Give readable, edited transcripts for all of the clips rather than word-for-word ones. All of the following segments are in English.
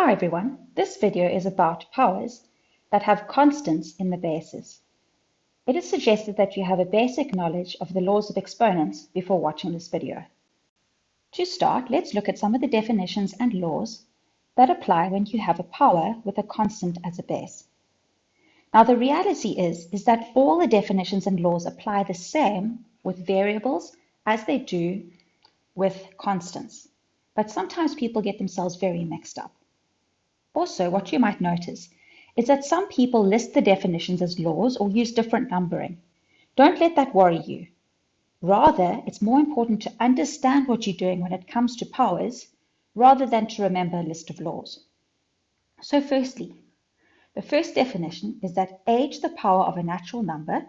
Hi everyone, this video is about powers that have constants in the bases. It is suggested that you have a basic knowledge of the laws of exponents before watching this video. To start, let's look at some of the definitions and laws that apply when you have a power with a constant as a base. Now the reality is that all the definitions and laws apply the same with variables as they do with constants, but sometimes people get themselves very mixed up. Also, what you might notice is that some people list the definitions as laws or use different numbering. Don't let that worry you. Rather, it's more important to understand what you're doing when it comes to powers rather than to remember a list of laws. So firstly, the first definition is that a to the power of a natural number,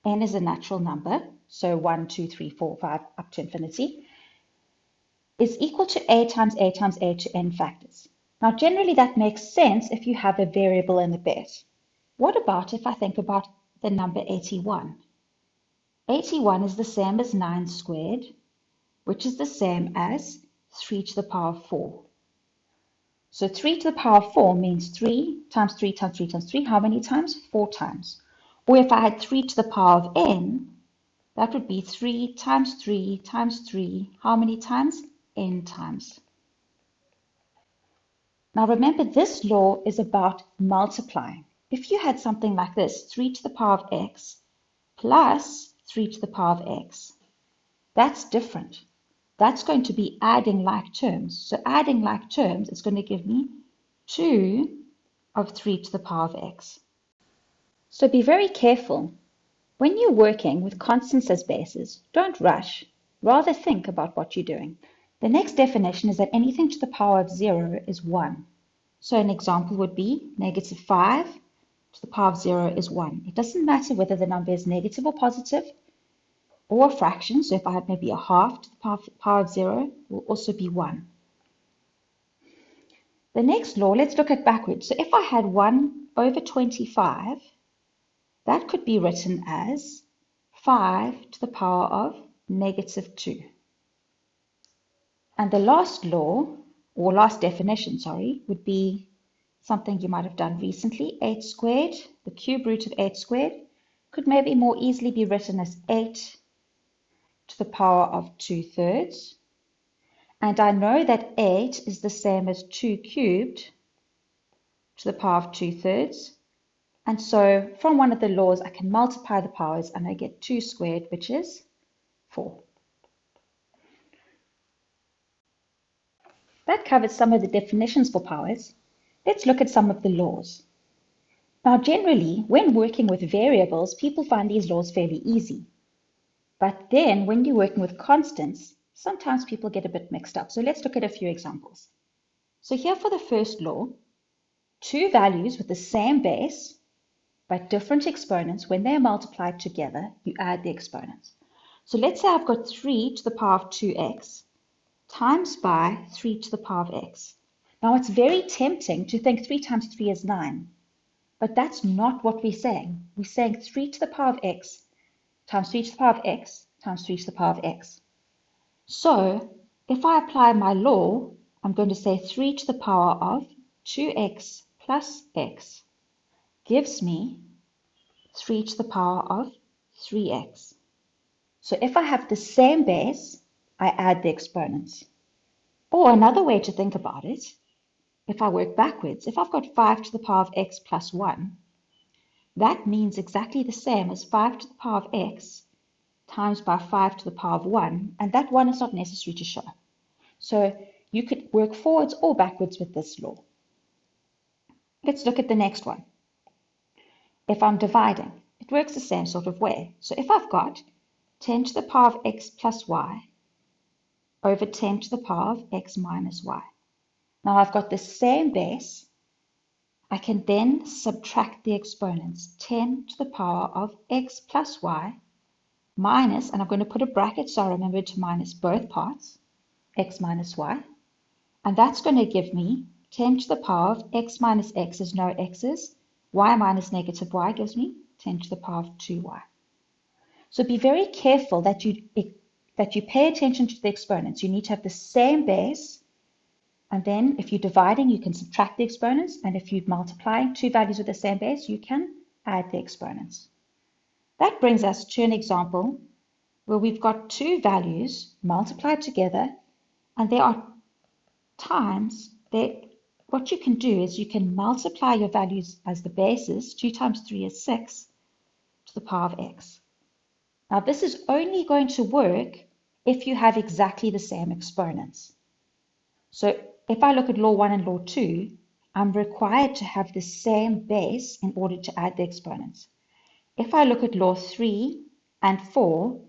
n is a natural number, so 1, 2, 3, 4, 5 up to infinity, is equal to a times a times a to n factors. Now, generally that makes sense if you have a variable in the base. What about if I think about the number 81? 81 is the same as 9 squared, which is the same as 3 to the power of 4. So 3 to the power of 4 means 3 times 3 times 3 times 3. How many times? 4 times. Or if I had 3 to the power of n, that would be 3 times 3 times 3. How many times? N times. Now remember, this law is about multiplying. If you had something like this, 3 to the power of x plus 3 to the power of x, that's different. That's going to be adding like terms. So adding like terms is going to give me 2 of 3 to the power of x. So be very careful. When you're working with constants as bases, don't rush. Rather think about what you're doing. The next definition is that anything to the power of 0 is 1. So an example would be negative 5 to the power of 0 is 1. It doesn't matter whether the number is negative or positive or a fraction. So if I had maybe a half to the power of 0, will also be 1. The next law, let's look at backwards. So if I had 1 over 25, that could be written as 5 to the power of negative 2. And the last law, or last definition, would be something you might have done recently. 8 squared, the cube root of 8 squared, could maybe more easily be written as 8 to the power of 2/3. And I know that 8 is the same as 2 cubed to the power of 2/3. And so from one of the laws, I can multiply the powers and I get 2 squared, which is 4. That covers some of the definitions for powers. Let's look at some of the laws. Now, generally, when working with variables, people find these laws fairly easy. But then when you're working with constants, sometimes people get a bit mixed up. So let's look at a few examples. So here for the first law, two values with the same base, but different exponents, when they're multiplied together, you add the exponents. So let's say I've got 3 to the power of 2x times by 3 to the power of x. Now it's very tempting to think 3 times 3 is 9, but that's not what we're saying. We're saying 3 to the power of x times 3 to the power of x times 3 to the power of x. So if I apply my law, I'm going to say 3 to the power of 2x plus x gives me 3 to the power of 3x. So if I have the same base, I add the exponents. Or another way to think about it, if I work backwards, if I've got 5 to the power of x plus 1, that means exactly the same as 5 to the power of x times by 5 to the power of 1, and that 1 is not necessary to show. So you could work forwards or backwards with this law. Let's look at the next one. If I'm dividing, it works the same sort of way. So if I've got 10 to the power of x plus y over 10 to the power of x minus y. Now I've got the same base. I can then subtract the exponents. 10 to the power of x plus y minus, and I'm going to put a bracket so I remember to minus both parts, x minus y. And that's going to give me 10 to the power of x minus x is no x's. Y minus negative y gives me 10 to the power of 2y. So be very careful that you pay attention to the exponents. You need to have the same base And then if you're dividing, you can subtract the exponents. And if you're multiplying two values with the same base, you can add the exponents. That brings us to an example where we've got two values multiplied together, and there are times that what you can do is you can multiply your values as the bases. 2 times 3 is 6 to the power of x. Now this is only going to work if you have exactly the same exponents. So if I look at law 1 and law 2, I'm required to have the same base in order to add the exponents. If I look at law 3 and 4,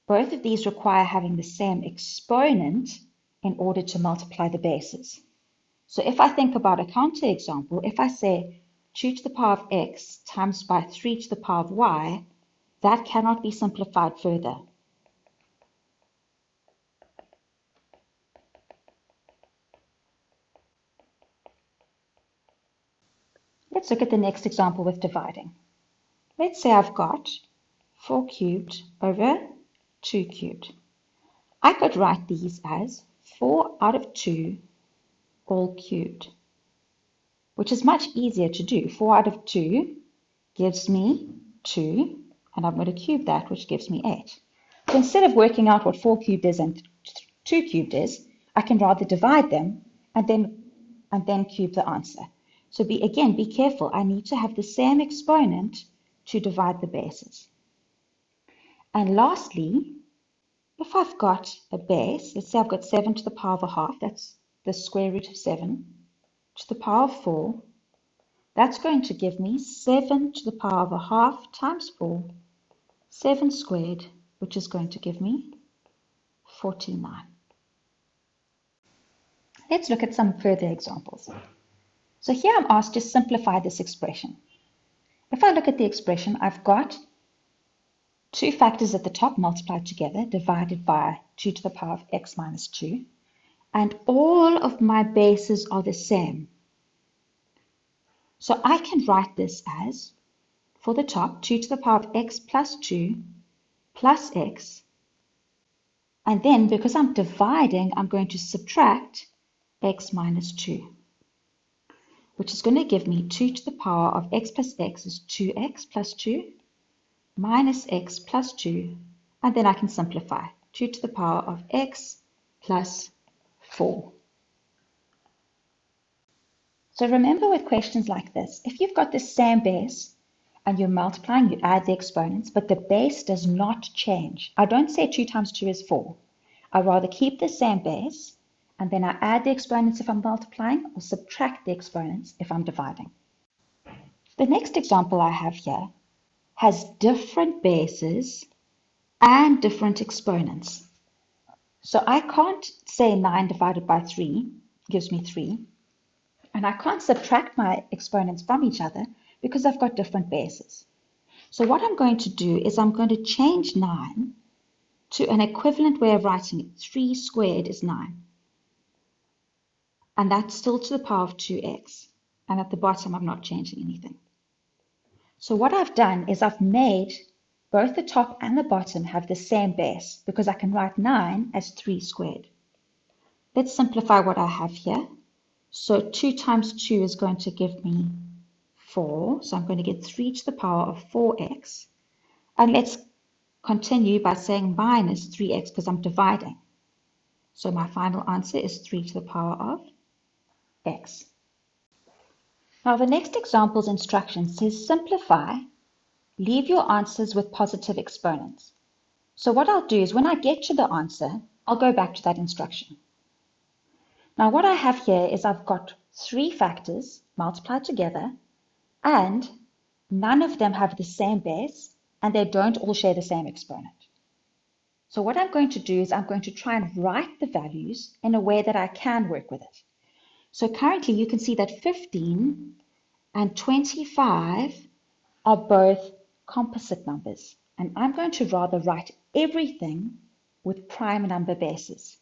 both of these require having the same exponent in order to multiply the bases. So if I think about a counterexample, if I say 2 to the power of x times by 3 to the power of y, that cannot be simplified further. Let's look at the next example with dividing. Let's say I've got 4 cubed over 2 cubed. I could write these as 4 out of 2 all cubed, which is much easier to do. 4 out of 2 gives me 2, and I'm going to cube that, which gives me 8. So instead of working out what 4 cubed is and 2 cubed is, I can rather divide them and then cube the answer. So be careful. I need to have the same exponent to divide the bases. And lastly, if I've got a base, let's say I've got 7 to the power of a half, that's the square root of 7, to the power of 4, that's going to give me 7 to the power of a half times 4, 7 squared, which is going to give me 49. Let's look at some further examples. So here I'm asked to simplify this expression. If I look at the expression, I've got two factors at the top multiplied together, divided by 2 to the power of x minus 2, and all of my bases are the same. So I can write this as, for the top, 2 to the power of x plus 2 plus x, and then because I'm dividing, I'm going to subtract x minus 2, which is going to give me 2 to the power of x plus x is 2x plus 2 minus x plus 2, and then I can simplify 2 to the power of x plus 4. So remember with questions like this, if you've got the same base and you're multiplying, you add the exponents, but the base does not change. I don't say 2 times 2 is 4. I rather keep the same base, and then I add the exponents if I'm multiplying, or subtract the exponents if I'm dividing. The next example I have here has different bases and different exponents. So I can't say 9 divided by 3 gives me 3, and I can't subtract my exponents from each other because I've got different bases. So what I'm going to do is I'm going to change 9 to an equivalent way of writing it. 3 squared is 9. And that's still to the power of 2x. And at the bottom, I'm not changing anything. So what I've done is I've made both the top and the bottom have the same base because I can write 9 as 3 squared. Let's simplify what I have here. So 2 times 2 is going to give me 4. So I'm going to get 3 to the power of 4x. And let's continue by saying minus 3x because I'm dividing. So my final answer is 3 to the power of x. Now the next example's instruction says simplify, leave your answers with positive exponents. So what I'll do is when I get to the answer, I'll go back to that instruction. Now what I have here is I've got 3 factors multiplied together and none of them have the same base and they don't all share the same exponent. So what I'm going to do is I'm going to try and write the values in a way that I can work with it. So currently you can see that 15 and 25 are both composite numbers. And I'm going to rather write everything with prime number bases.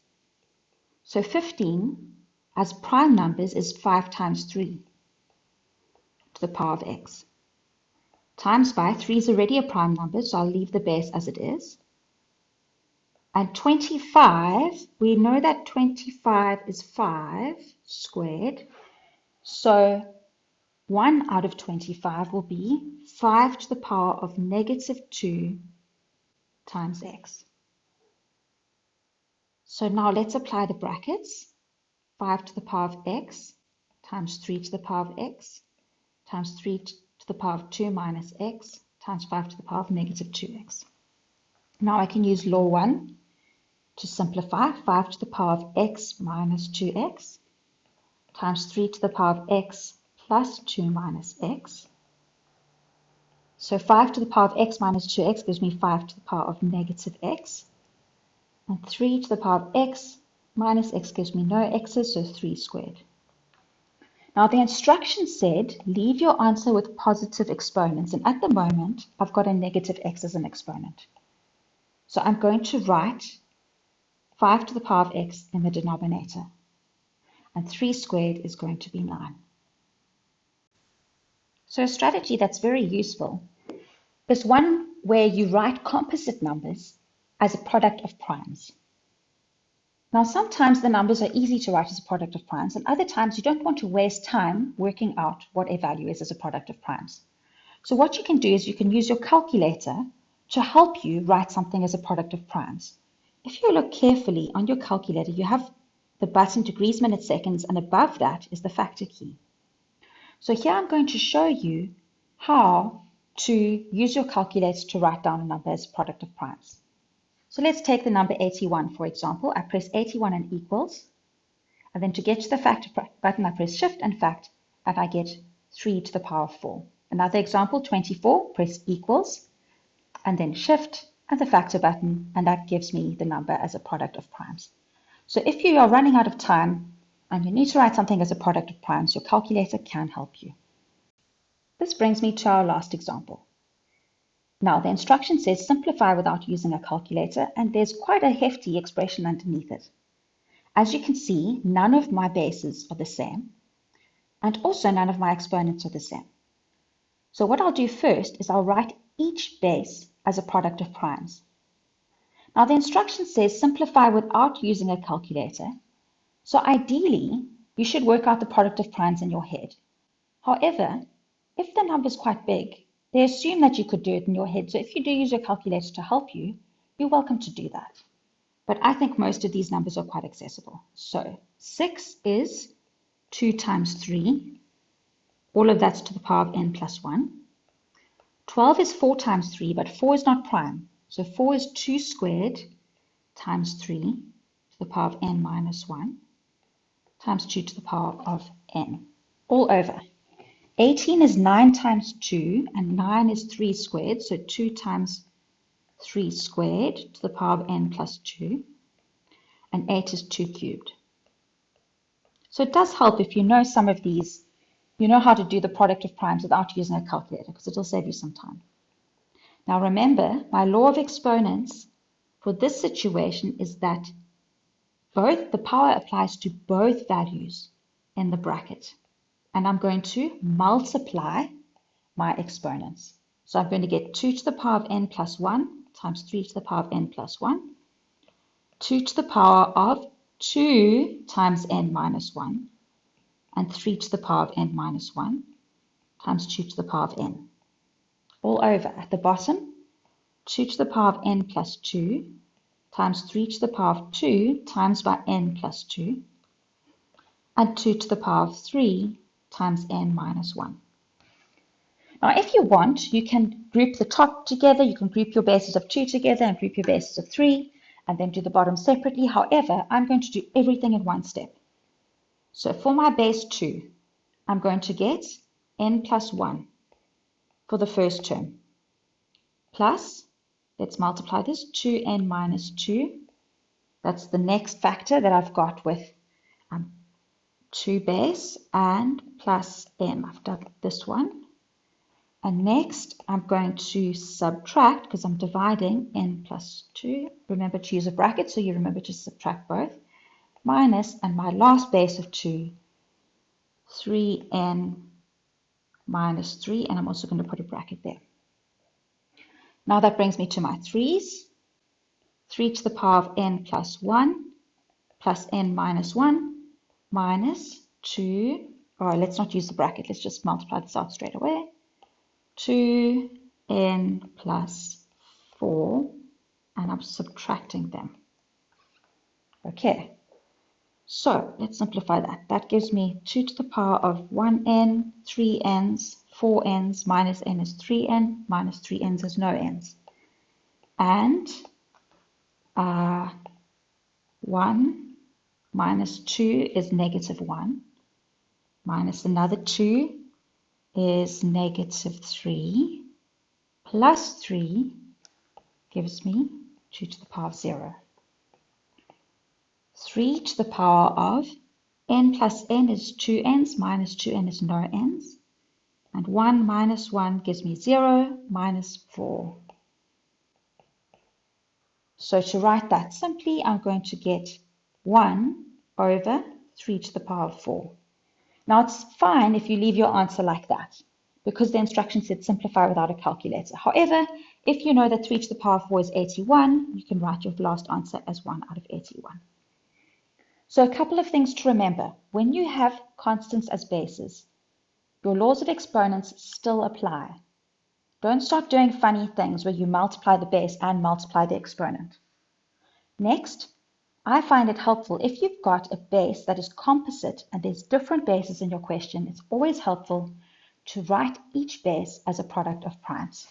So 15 as prime numbers is 5 times 3 to the power of x. Times by 3 is already a prime number, so I'll leave the base as it is. And 25, we know that 25 is 5 squared. So 1 out of 25 will be 5 to the power of negative 2 times x. So now let's apply the brackets. 5 to the power of x times 3 to the power of x times 3 to the power of 2 minus x times 5 to the power of negative 2x. Now I can use law 1 to simplify. 5 to the power of x minus 2x times 3 to the power of x plus 2 minus x. So 5 to the power of x minus 2x gives me 5 to the power of negative x. And 3 to the power of x minus x gives me no x's, so 3 squared. Now the instruction said, leave your answer with positive exponents. And at the moment, I've got a negative x as an exponent. So I'm going to write 5 to the power of x in the denominator. And 3 squared is going to be 9. So a strategy that's very useful is one where you write composite numbers as a product of primes. Now sometimes the numbers are easy to write as a product of primes, and other times you don't want to waste time working out what a value is as a product of primes. So what you can do is you can use your calculator to help you write something as a product of primes. If you look carefully on your calculator, you have the button degrees, minutes, seconds, and above that is the factor key. So here I'm going to show you how to use your calculator to write down a number as a product of primes. So let's take the number 81, for example. I press 81 and equals, and then to get to the factor button, I press shift and fact, and I get 3 to the power of 4. Another example, 24, press equals, and then shift and the factor button, and that gives me the number as a product of primes. So if you are running out of time and you need to write something as a product of primes, your calculator can help you. This brings me to our last example. Now the instruction says simplify without using a calculator, and there's quite a hefty expression underneath it. As you can see, none of my bases are the same, and also none of my exponents are the same. So what I'll do first is I'll write each base as a product of primes. Now the instruction says simplify without using a calculator, so ideally you should work out the product of primes in your head. However, if the number is quite big, they assume that you could do it in your head. So if you do use your calculator to help you, you're welcome to do that. But I think most of these numbers are quite accessible. So 6 is 2 times 3. All of that's to the power of n plus 1. 12 is 4 times 3, but 4 is not prime. So 4 is 2 squared times 3 to the power of n minus 1 times 2 to the power of n, all over. 18 is 9 times 2, and 9 is 3 squared, so 2 times 3 squared to the power of n plus 2, and 8 is 2 cubed. So it does help if you know some of these, you know how to do the product of primes without using a calculator, because it'll save you some time. Now remember, my law of exponents for this situation is that the power applies to both values in the bracket. And I'm going to multiply my exponents. So I'm going to get 2 to the power of n plus 1 times 3 to the power of n plus 1, 2 to the power of 2 times n minus 1, and 3 to the power of n minus 1 times 2 to the power of n. All over at the bottom, 2 to the power of n plus 2 times 3 to the power of 2 times by n plus 2, and 2 to the power of 3 times n minus 1. Now if you want, you can group the top together, you can group your bases of 2 together and group your bases of 3, and then do the bottom separately. However, I'm going to do everything in one step. So for my base 2, I'm going to get n plus 1 for the first term, plus, let's multiply this, 2n minus 2. That's the next factor that I've got with 2 base and plus n. I've done this one. And next, I'm going to subtract, because I'm dividing n plus 2. Remember to use a bracket, so you remember to subtract both. Minus, and my last base of 2, 3n minus 3, and I'm also going to put a bracket there. Now that brings me to my 3's. 3 to the power of n plus 1 plus n minus 1 minus 2, or let's not use the bracket, let's just multiply this out straight away. 2n plus 4, and I'm subtracting them. Okay, so let's simplify that. That gives me 2 to the power of 1n, 3n's, 4n's, minus n is 3n, minus 3n's is no n's. And 1 minus 2 is negative 1, minus another 2 is negative 3, plus 3 gives me 2 to the power of 0. 3 to the power of n plus n is 2n's, minus 2n is no n's. And 1 minus 1 gives me 0, minus 4. So to write that simply, I'm going to get 1 over 3 to the power of 4. Now it's fine if you leave your answer like that, because the instruction said simplify without a calculator. However, if you know that 3 to the power of 4 is 81, you can write your last answer as 1 out of 81. So a couple of things to remember. When you have constants as bases, your laws of exponents still apply. Don't start doing funny things where you multiply the base and multiply the exponent. Next, I find it helpful if you've got a base that is composite and there's different bases in your question, it's always helpful to write each base as a product of primes.